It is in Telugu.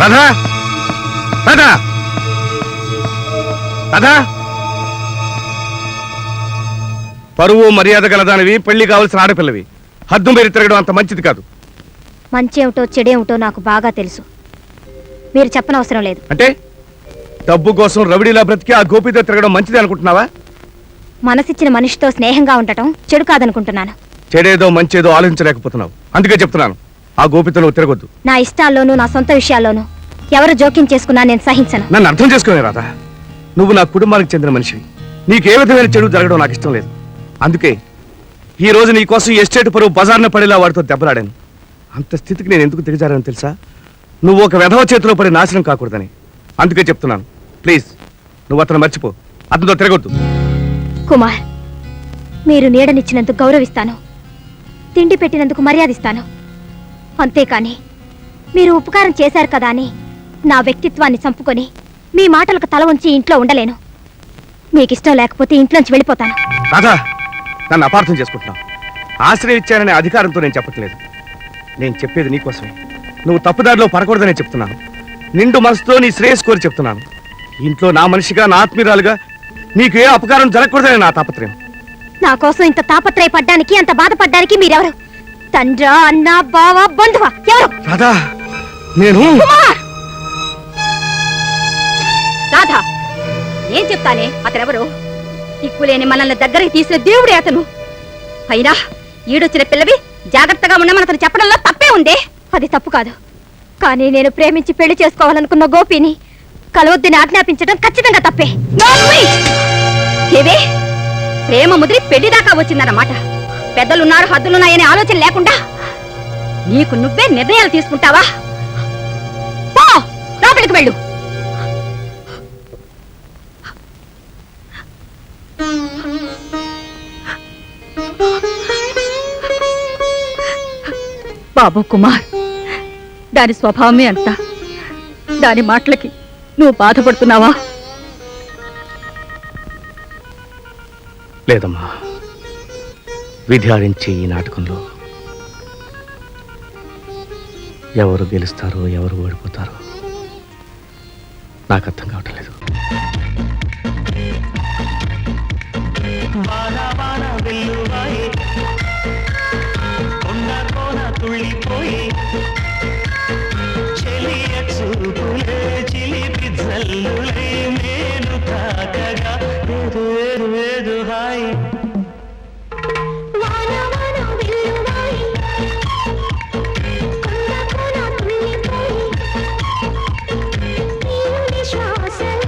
రాధా రాధా రాధా పరువు మర్యాద గలదానివి, పెళ్లి కావలసిన ఆడపిల్లవి. హద్దు మీరు తిరగడం అంత మంచిది కాదు. మంచేమిటో చెడేమిటో నాకు బాగా తెలుసు. మీరు చెప్పనవసరం లేదు. అంటే డబ్బు కోసం రవిడిలా బ్రతికి ఆ గోపితో తిరగడం మంచిది అనుకుంటున్నావా? మనసిచ్చిన మనిషితో స్నేహంగా ఉండటం చెడు కాదనుకుంటున్నాను. చెడేదో మంచేదో ఆలోచించలేకపోతున్నావు. అందుకే చెప్తున్నాను, ఆ గోపితో నువ్వు తిరగొద్దు. నా ఇష్టాల్లోనూ నా సొంత విషయాల్లోనూ ఎవరు జోక్యం చేసుకున్నా నేను సహించను. నన్ను అర్థం చేసుకునే రాధా, నువ్వు నా కుటుంబానికి చెందిన మనిషివి. నీకే విధమైన చెడు జరగడం నాకు ఇష్టం లేదు. అందుకే ఈ రోజు నీ కోసం ఎస్టేట్ పరువు బజార్న పడేలా వాడితో దెబ్బలాడాను. అంత స్థితికి నేను ఎందుకు దిగజారని తెలుసా? నువ్వు ఒక వెధవ చేతిలో పడి నాశనం కాకూడదని. అందుకే చెప్తున్నాను, ప్లీజ్ నువ్వు అతను మర్చిపో, అతనితో తిరగొద్దు. కుమార్, మీరు నీడనిచ్చినందుకు గౌరవిస్తాను, తిండి పెట్టినందుకు మర్యాదిస్తాను. అంతేకాని మీరు ఉపకారం చేశారు కదా అని నా వ్యక్తిత్వాన్ని చంపుకొని మీ మాటలకు తల ఉంచి ఇంట్లో ఉండలేను. మీకిష్టం లేకపోతే ఇంట్లోంచి వెళ్ళిపోతాను. రాధా, నన్ను అపార్థం చేసుకుంటున్నావు. ఆశ్రయం ఇచ్చాననే అధికారంతో నేను చెప్పట్లేదు. నేను చెప్పేది నీకోసమే. నువ్వు తప్పుదారిలో పడకూడదనే చెప్తున్నాను. నిండు మనసుతో నీ శ్రేయస్ కోరి చెప్తున్నాను. ఇంట్లో నా మనిషిగా, నా ఆత్మీయురాలుగా నీకు ఏ అపకారం జరగకూడదనే నా తాపత్రయం. నా కోసం ఇంత తాపత్రయపడ్డానికి, అంత బాధపడ్డానికి మీరెవరు? తండ్రా, అన్న, బావ, బంధువా? ఎవరు? రాధా, నేను రాధా, ఏం చెప్తానే? అతనెవరు? దిక్కులేని మనల్ని దగ్గరికి తీసిన దేవుడే అతను. అయినా ఈడొచ్చిన పిల్లవి జాగ్రత్తగా ఉండమని అతను చెప్పడంలో తప్పే ఉందే. అది తప్పు కాదు, కానీ నేను ప్రేమించి పెళ్లి చేసుకోవాలనుకున్న గోపిని కలవద్దని ఆజ్ఞాపించడం ఖచ్చితంగా తప్పే. ఏవే, ప్రేమ ముదిరి పెళ్లి దాకా వచ్చిందన్నమాట. పెద్దలున్నారు, హద్దులున్నాయనే ఆలోచన లేకుండా నీకు నువ్వే నిర్ణయాలు తీసుకుంటావా? పో, లోపలికి వెళ్ళు. బాబు కుమార్, దాని స్వభావమే అంత. దాని మాటలకి నువ్వు బాధపడుతున్నావా? లేదమ్మా, విధి ఆడించే ఈ నాటకంలో ఎవరు గెలుస్తారో ఎవరు ఓడిపోతారో నాకు అర్థం కావటం లేదు. చిలిపి జల్లులే నేను తాకగా